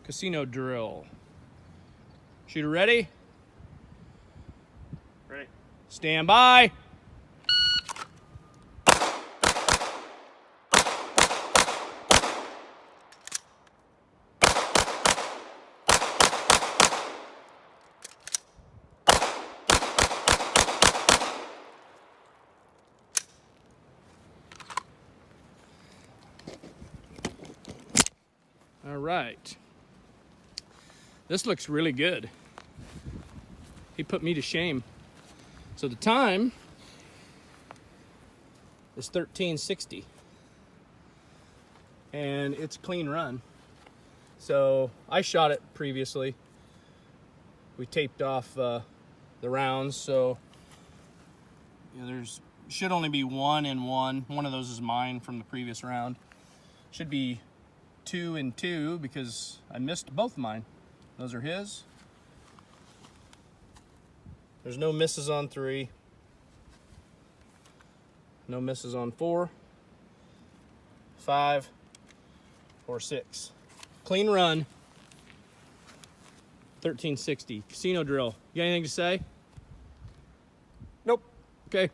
casino drill. Shooter ready? Ready. Stand by. All right. This looks really good. He put me to shame. So the time is 13:60. And it's clean run. So I shot it previously. We taped off the rounds, so there's should only be one and one. One of those is mine from the previous round. Should be 2 and 2 because I missed both mine. Those are his. There's no misses on 3. No misses on 4, 5, or 6. Clean run. 1360. Casino drill. You got anything to say? Nope. Okay.